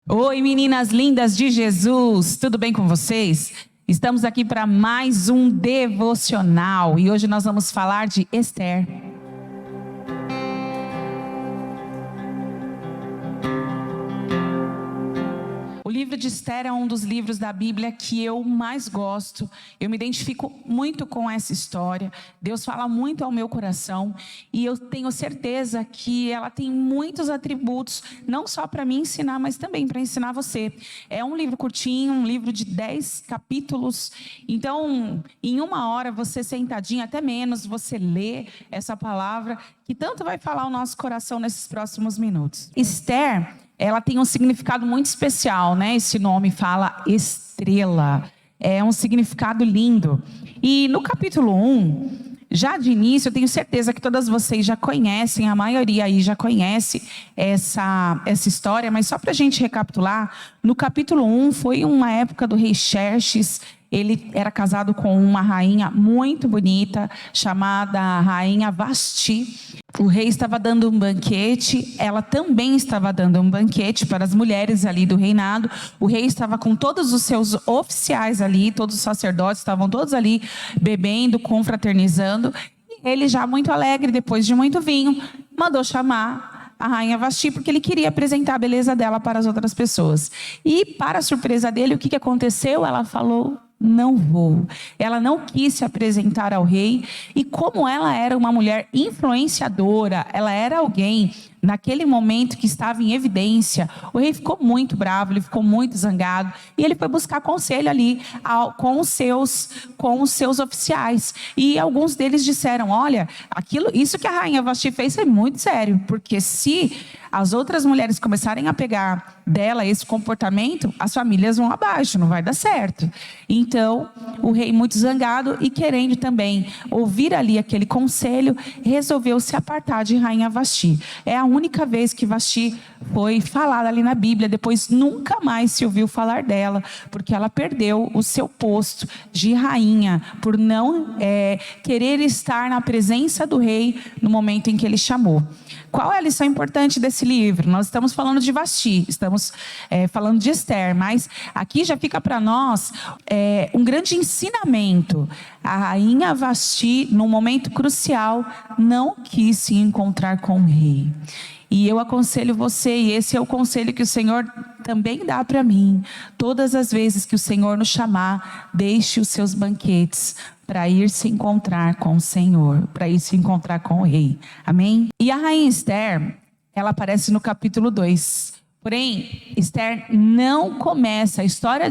Oi, meninas lindas de Jesus, tudo bem com vocês? Estamos aqui para mais um devocional e hoje nós vamos falar de Esther. O livro de Esther é um dos livros da Bíblia que eu mais gosto. Eu me identifico muito com essa história. Deus fala muito ao meu coração e eu tenho certeza que ela tem muitos atributos, não só para me ensinar, mas também para ensinar você. É um livro curtinho, um livro de 10 capítulos. Então, em uma hora, você sentadinho, até menos, você lê essa palavra que tanto vai falar ao nosso coração nesses próximos minutos. Esther, ela tem um significado muito especial, né? Esse nome fala estrela. É um significado lindo. E no capítulo 1, já de início, eu tenho certeza que todas vocês já conhecem, a maioria aí já conhece essa história, mas só para a gente recapitular, no capítulo 1 foi uma época do rei Xerxes. Ele era casado com uma rainha muito bonita, chamada Rainha Vasti. O rei estava dando um banquete, ela também estava dando um banquete para as mulheres ali do reinado. O rei estava com todos os seus oficiais ali, todos os sacerdotes estavam todos ali bebendo, confraternizando. E ele, já muito alegre, depois de muito vinho, mandou chamar a Rainha Vasti, porque ele queria apresentar a beleza dela para as outras pessoas. E, para a surpresa dele, o que aconteceu? Ela falou: não vou. Ela não quis se apresentar ao rei. E como ela era uma mulher influenciadora, ela era alguém naquele momento que estava em evidência, o rei ficou muito bravo, ele ficou muito zangado, e ele foi buscar conselho ali com os seus oficiais. E alguns deles disseram: olha, isso que a Rainha Vasti fez é muito sério, porque se as outras mulheres começarem a pegar dela esse comportamento, as famílias vão abaixo, não vai dar certo. Então, o rei, muito zangado e querendo também ouvir ali aquele conselho, resolveu se apartar de Rainha Vasti. É a única vez que Vasti foi falada ali na Bíblia. Depois nunca mais se ouviu falar dela, porque ela perdeu o seu posto de rainha por não querer estar na presença do rei no momento em que ele chamou. Qual é a lição importante desse livro? Nós estamos falando de Vasti, estamos falando de Esther, mas aqui já fica para nós um grande ensinamento. A Rainha Vasti, num momento crucial, não quis se encontrar com o rei. E eu aconselho você, e esse é o conselho que o Senhor também dá para mim: todas as vezes que o Senhor nos chamar, deixe os seus banquetes para ir se encontrar com o Senhor, para ir se encontrar com o rei. Amém? E a Rainha Esther, ela aparece no capítulo 2. Porém, Esther não começa, a história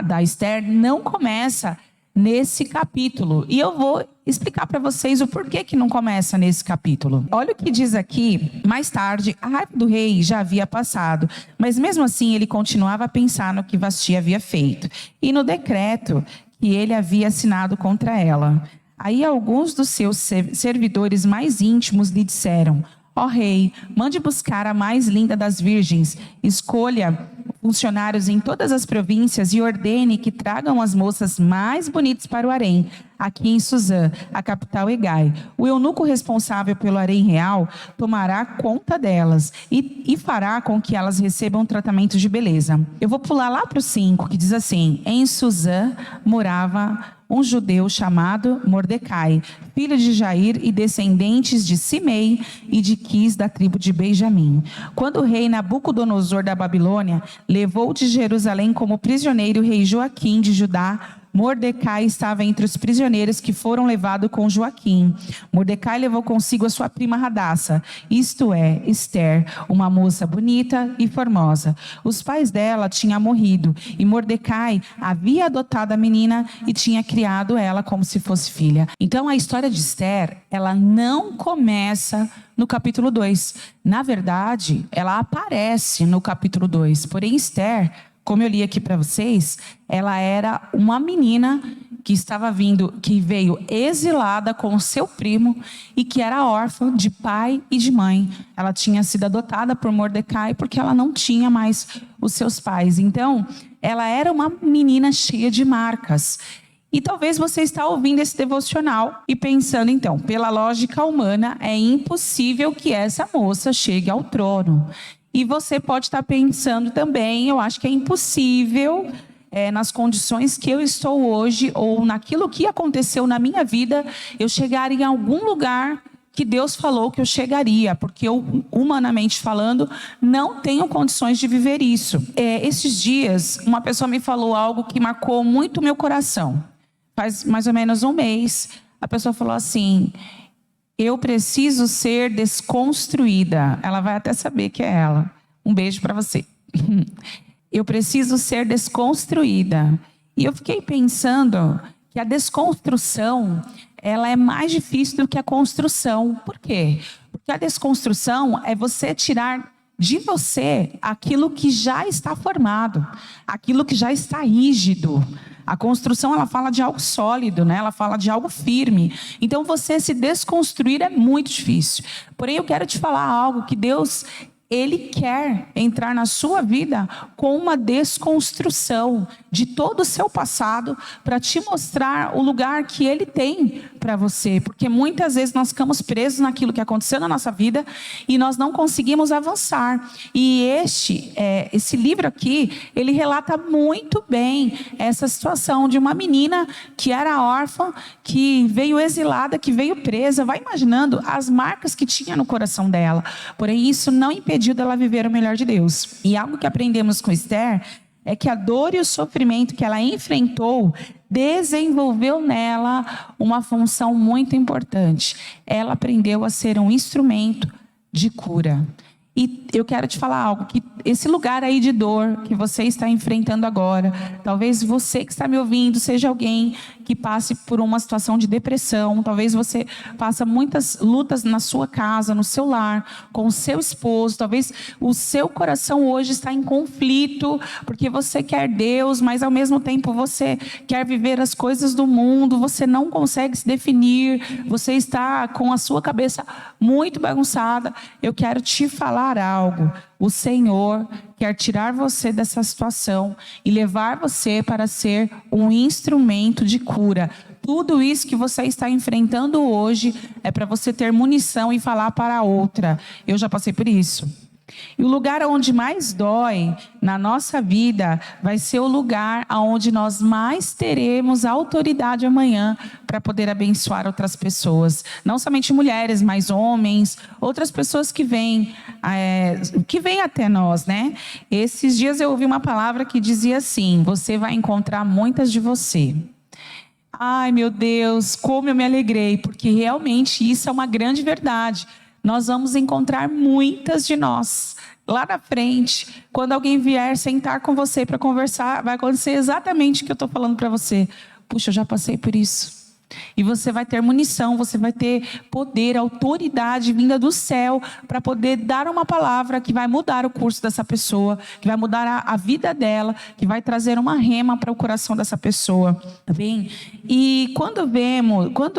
da Esther não começa nesse capítulo. E eu vou explicar para vocês o porquê que não começa nesse capítulo. Olha o que diz aqui: mais tarde, a raiva do rei já havia passado, mas mesmo assim ele continuava a pensar no que Vasti havia feito e no decreto que ele havia assinado contra ela. Aí alguns dos seus servidores mais íntimos lhe disseram: ó rei, mande buscar a mais linda das virgens, escolha funcionários em todas as províncias e ordene que tragam as moças mais bonitas para o harém, aqui em Suzã, a capital Hegai. O eunuco responsável pelo harém real tomará conta delas e fará com que elas recebam tratamento de beleza. Eu vou pular lá para o 5, que diz assim: em Suzã morava um judeu chamado Mordecai, filho de Jair e descendentes de Simei e de Quis, da tribo de Benjamim. Quando o rei Nabucodonosor da Babilônia levou de Jerusalém como prisioneiro o rei Joaquim de Judá, Mordecai estava entre os prisioneiros que foram levados com Joaquim. Mordecai levou consigo a sua prima Hadassa, isto é, Esther, uma moça bonita e formosa. Os pais dela tinham morrido e Mordecai havia adotado a menina e tinha criado ela como se fosse filha. Então a história de Esther, ela não começa no capítulo 2. Na verdade, ela aparece no capítulo 2. Porém, Esther, como eu li aqui para vocês, ela era uma menina que veio exilada com o seu primo e que era órfã de pai e de mãe. Ela tinha sido adotada por Mordecai porque ela não tinha mais os seus pais. Então, ela era uma menina cheia de marcas. E talvez você está ouvindo esse devocional e pensando, então, pela lógica humana, é impossível que essa moça chegue ao trono. E você pode estar pensando também, eu acho que é impossível, nas condições que eu estou hoje, ou naquilo que aconteceu na minha vida, eu chegar em algum lugar que Deus falou que eu chegaria, porque eu, humanamente falando, não tenho condições de viver isso. Esses dias, uma pessoa me falou algo que marcou muito meu coração. Faz mais ou menos um mês, a pessoa falou assim: eu preciso ser desconstruída. Ela vai até saber que é ela. Um beijo para você. Eu preciso ser desconstruída. E eu fiquei pensando que a desconstrução, ela é mais difícil do que a construção. Por quê? Porque a desconstrução é você tirar de você aquilo que já está formado, aquilo que já está rígido. A construção, ela fala de algo sólido, né? Ela fala de algo firme. Então, você se desconstruir é muito difícil. Porém, eu quero te falar algo que Deus, Ele quer entrar na sua vida com uma desconstrução de todo o seu passado para te mostrar o lugar que Ele tem para você. Porque muitas vezes nós ficamos presos naquilo que aconteceu na nossa vida e nós não conseguimos avançar. E esse livro aqui, ele relata muito bem essa situação de uma menina que era órfã, que veio exilada, que veio presa. Vai imaginando as marcas que tinha no coração dela. Porém, isso não impediu dela viver o melhor de Deus. E algo que aprendemos com Esther é que a dor e o sofrimento que ela enfrentou desenvolveu nela uma função muito importante. Ela aprendeu a ser um instrumento de cura. E eu quero te falar algo, que esse lugar aí de dor que você está enfrentando agora, talvez você que está me ouvindo seja alguém que passe por uma situação de depressão, talvez você passe muitas lutas na sua casa, no seu lar, com o seu esposo, talvez o seu coração hoje está em conflito, porque você quer Deus, mas ao mesmo tempo você quer viver as coisas do mundo, você não consegue se definir, você está com a sua cabeça muito bagunçada. Eu quero te falar algo. O Senhor quer tirar você dessa situação e levar você para ser um instrumento de cura. Tudo isso que você está enfrentando hoje é para você ter munição e falar para a outra: eu já passei por isso. E o lugar onde mais dói na nossa vida vai ser o lugar onde nós mais teremos autoridade amanhã para poder abençoar outras pessoas. Não somente mulheres, mas homens, outras pessoas que vêm até nós, né? Esses dias eu ouvi uma palavra que dizia assim: você vai encontrar muitas de você. Ai, meu Deus, como eu me alegrei, porque realmente isso é uma grande verdade. Nós vamos encontrar muitas de nós lá na frente. Quando alguém vier sentar com você para conversar, vai acontecer exatamente o que eu estou falando para você. Puxa, eu já passei por isso. E você vai ter munição, você vai ter poder, autoridade vinda do céu para poder dar uma palavra que vai mudar o curso dessa pessoa, que vai mudar a vida dela, que vai trazer uma rema para o coração dessa pessoa. Tá bem? E quando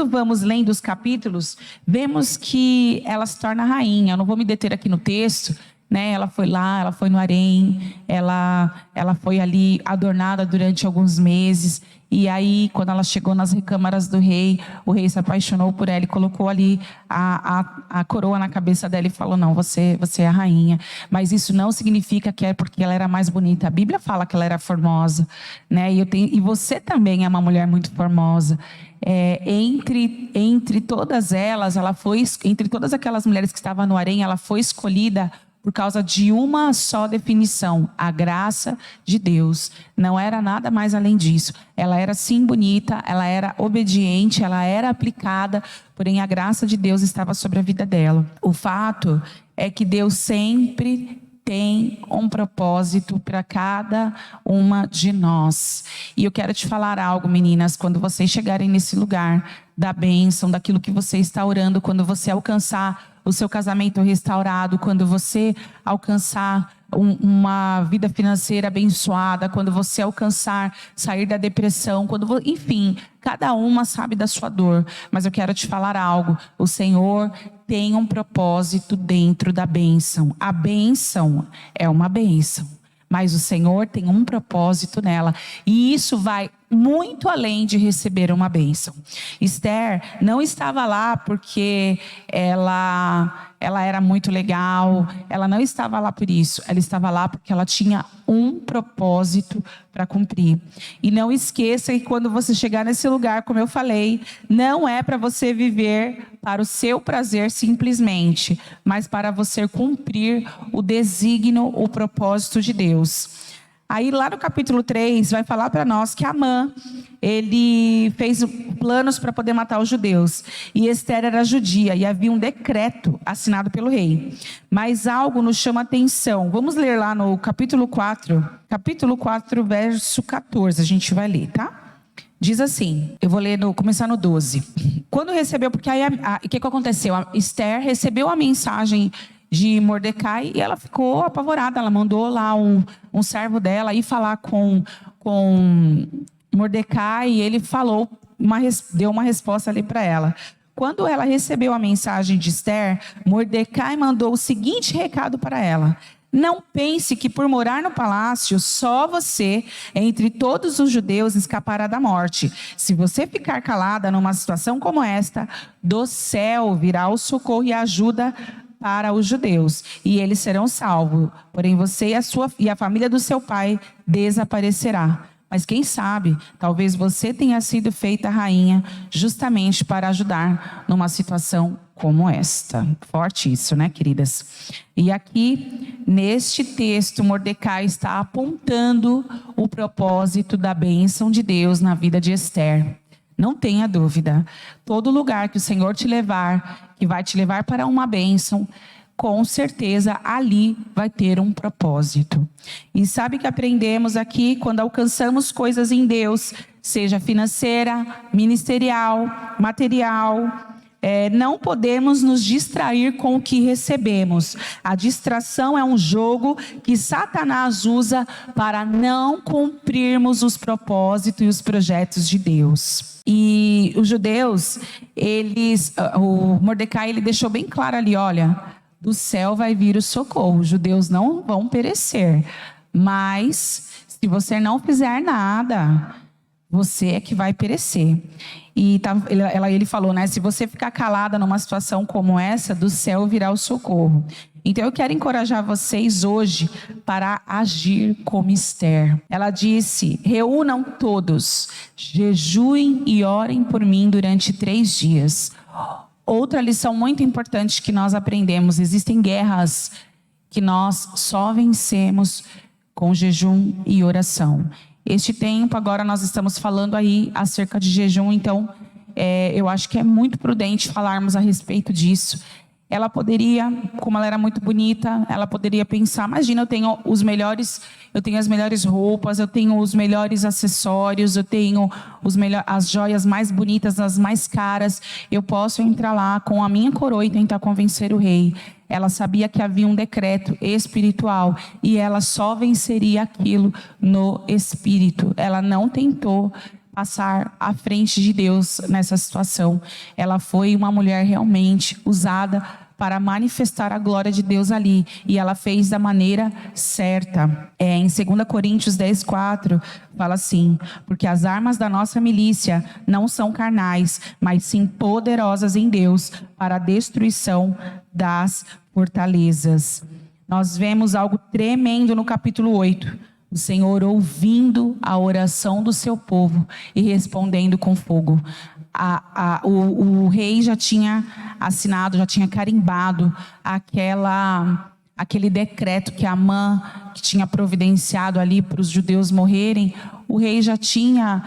vamos lendo os capítulos, vemos que ela se torna rainha. Eu não vou me deter aqui no texto, né? Ela foi lá, ela foi no harém, ela foi ali adornada durante alguns meses. E aí, quando ela chegou nas recâmaras do rei, o rei se apaixonou por ela e colocou ali a coroa na cabeça dela e falou: não, você é a rainha. Mas isso não significa que é porque ela era mais bonita. A Bíblia fala que ela era formosa, né? E você também é uma mulher muito formosa. Entre todas elas, entre todas aquelas mulheres que estavam no harém, ela foi escolhida por causa de uma só definição: a graça de Deus. Não era nada mais além disso. Ela era sim bonita, ela era obediente, ela era aplicada, porém a graça de Deus estava sobre a vida dela. O fato é que Deus sempre tem um propósito para cada uma de nós. E eu quero te falar algo, meninas, quando vocês chegarem nesse lugar da bênção, daquilo que você está orando, quando você alcançar o seu casamento restaurado, quando você alcançar uma vida financeira abençoada, quando você alcançar sair da depressão, enfim, cada uma sabe da sua dor, mas eu quero te falar algo: o Senhor tem um propósito dentro da bênção. A bênção é uma bênção, mas o Senhor tem um propósito nela, e isso vai muito além de receber uma bênção. Esther não estava lá porque ela ela era muito legal, ela não estava lá por isso, ela estava lá porque ela tinha um propósito para cumprir. E não esqueça que quando você chegar nesse lugar, como eu falei, não é para você viver para o seu prazer simplesmente, mas para você cumprir o desígnio, o propósito de Deus. Aí lá no capítulo 3 vai falar para nós que Amã, ele fez planos para poder matar os judeus. E Ester era judia e havia um decreto assinado pelo rei. Mas algo nos chama a atenção. Vamos ler lá no capítulo 4, verso 14, a gente vai ler, tá? Diz assim, eu vou ler começar no 12. Quando recebeu, porque aí o que aconteceu? A Ester recebeu a mensagem de Mordecai e ela ficou apavorada. Ela mandou lá um servo dela ir falar com Mordecai e ele falou, deu uma resposta ali para ela. Quando ela recebeu a mensagem de Ester, Mordecai mandou o seguinte recado para ela: não pense que por morar no palácio, só você, entre todos os judeus, escapará da morte. Se você ficar calada numa situação como esta, do céu virá o socorro e a ajuda para os judeus, e eles serão salvos. Porém, você e a família do seu pai desaparecerá. Mas quem sabe, talvez você tenha sido feita rainha justamente para ajudar numa situação como esta. Forte isso, né, queridas? E aqui, neste texto, Mordecai está apontando o propósito da bênção de Deus na vida de Ester. Não tenha dúvida, todo lugar que o Senhor te levar, que vai te levar para uma bênção, com certeza ali vai ter um propósito. E sabe que aprendemos aqui, quando alcançamos coisas em Deus, seja financeira, ministerial, material, não podemos nos distrair com o que recebemos. A distração é um jogo que Satanás usa para não cumprirmos os propósitos e os projetos de Deus. E os judeus, o Mordecai, ele deixou bem claro ali, olha, do céu vai vir o socorro, os judeus não vão perecer, mas se você não fizer nada, você é que vai perecer. E ele falou, né? Se você ficar calada numa situação como essa, do céu virá o socorro. Então eu quero encorajar vocês hoje para agir como Ester. Ela disse: reúnam todos, jejuem e orem por mim durante 3 dias. Outra lição muito importante que nós aprendemos: existem guerras que nós só vencemos com jejum e oração. Este tempo, agora nós estamos falando aí acerca de jejum, então eu acho que é muito prudente falarmos a respeito disso. Ela poderia, como ela era muito bonita, ela poderia pensar, imagina, eu tenho as melhores roupas, eu tenho os melhores acessórios, eu tenho as joias mais bonitas, as mais caras, eu posso entrar lá com a minha coroa e tentar convencer o rei. Ela sabia que havia um decreto espiritual e ela só venceria aquilo no espírito. Ela não tentou passar à frente de Deus nessa situação. Ela foi uma mulher realmente usada para manifestar a glória de Deus ali. E ela fez da maneira certa. Em 2 Coríntios 10:4, fala assim: porque as armas da nossa milícia não são carnais, mas sim poderosas em Deus para a destruição das fortalezas. Nós vemos algo tremendo no capítulo 8. O Senhor ouvindo a oração do seu povo e respondendo com fogo. O rei já tinha assinado, já tinha carimbado aquele decreto que Amã, que tinha providenciado ali para os judeus morrerem. O rei já tinha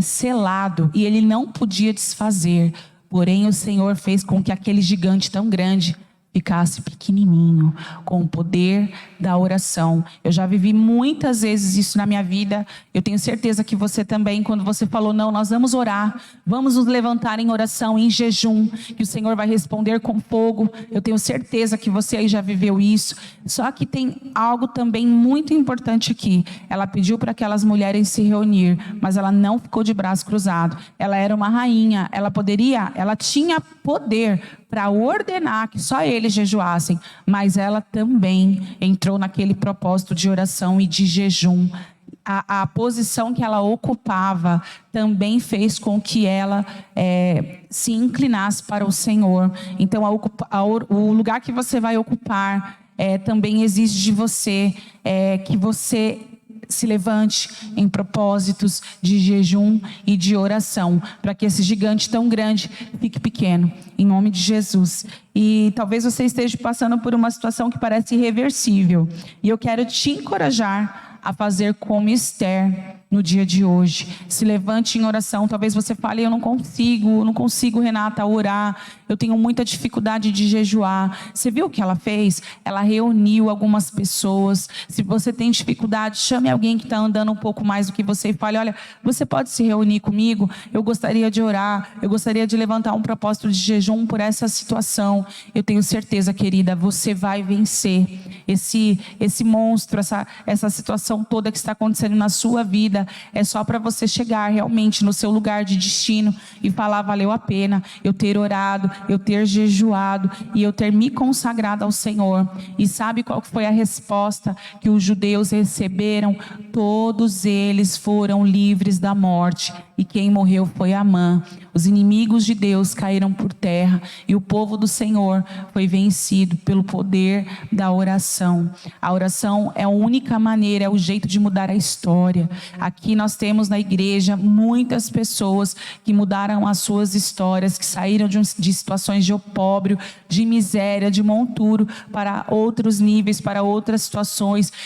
selado e ele não podia desfazer. Porém, o Senhor fez com que aquele gigante tão grande ficasse pequenininho, com o poder da oração. Eu já vivi muitas vezes isso na minha vida. Eu tenho certeza que você também, quando você falou, não, nós vamos orar, vamos nos levantar em oração, em jejum, que o Senhor vai responder com fogo. Eu tenho certeza que você aí já viveu isso. Só que tem algo também muito importante aqui. Ela pediu para aquelas mulheres se reunir, mas ela não ficou de braço cruzado. Ela era uma rainha, ela tinha poder para ordenar que só eles jejuassem, mas ela também entrou naquele propósito de oração e de jejum. a posição que ela ocupava também fez com que ela se inclinasse para o Senhor. Então, o lugar que você vai ocupar também exige de você que você se levante em propósitos de jejum e de oração, para que esse gigante tão grande fique pequeno, em nome de Jesus. E talvez você esteja passando por uma situação que parece irreversível, e eu quero te encorajar a fazer como Esther no dia de hoje. Se levante em oração. Talvez você fale: eu não consigo, Renata, orar. Eu tenho muita dificuldade de jejuar. Você viu o que ela fez? Ela reuniu algumas pessoas. Se você tem dificuldade, chame alguém que está andando um pouco mais do que você e fale: olha, você pode se reunir comigo? Eu gostaria de orar. Eu gostaria de levantar um propósito de jejum por essa situação. Eu tenho certeza, querida, você vai vencer esse monstro, essa situação toda que está acontecendo na sua vida. É só para você chegar realmente no seu lugar de destino e falar: valeu a pena eu ter orado, eu ter jejuado e eu ter me consagrado ao Senhor. E sabe qual foi a resposta que os judeus receberam? Todos eles foram livres da morte, e quem morreu foi Amã. Os inimigos de Deus caíram por terra e o povo do Senhor foi vencido pelo poder da oração. A oração é a única maneira, é o jeito de mudar a história. Aqui nós temos na igreja muitas pessoas que mudaram as suas histórias, que saíram de situações de opróbrio, de miséria, de monturo, para outros níveis, para outras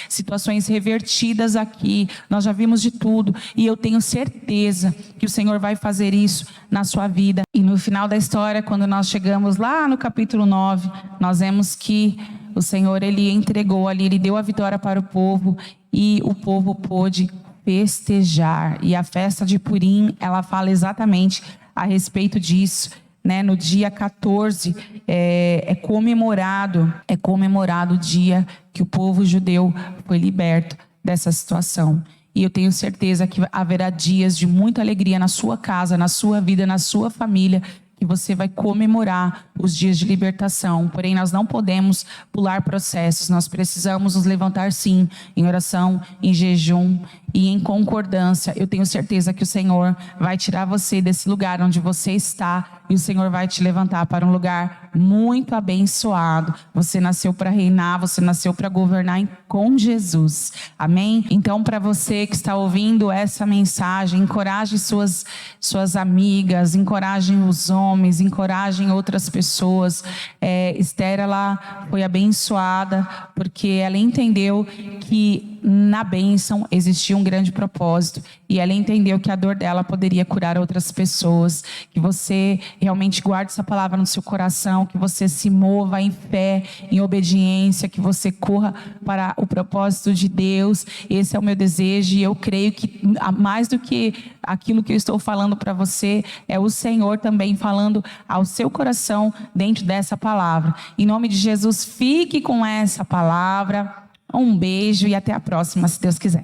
situações revertidas aqui. Nós já vimos de tudo, e eu tenho certeza que o Senhor vai fazer isso na sua vida. E no final da história, quando nós chegamos lá no capítulo 9, nós vemos que o Senhor, Ele entregou ali, Ele deu a vitória para o povo, e o povo pôde festejar. E a festa de Purim, ela fala exatamente a respeito disso, né? No dia 14 é comemorado o dia que o povo judeu foi liberto dessa situação. E eu tenho certeza que haverá dias de muita alegria na sua casa, na sua vida, na sua família, que você vai comemorar os dias de libertação. Porém, nós não podemos pular processos. Nós precisamos nos levantar, sim, em oração, em jejum e em concordância. Eu tenho certeza que o Senhor vai tirar você desse lugar onde você está, e o Senhor vai te levantar para um lugar muito abençoado. Você nasceu para reinar, você nasceu para governar com Jesus. Amém? Então, para você que está ouvindo essa mensagem, encoraje suas amigas, encoraje os homens, encorajem outras pessoas. Esther, ela foi abençoada porque ela entendeu que na bênção existia um grande propósito, e ela entendeu que a dor dela poderia curar outras pessoas. Que você realmente guarde essa palavra no seu coração, que você se mova em fé, em obediência, que você corra para o propósito de Deus. Esse é o meu desejo, e eu creio que mais do que aquilo que eu estou falando para você, é o Senhor também falando ao seu coração dentro dessa palavra. Em nome de Jesus, fique com essa palavra. Um beijo e até a próxima, se Deus quiser.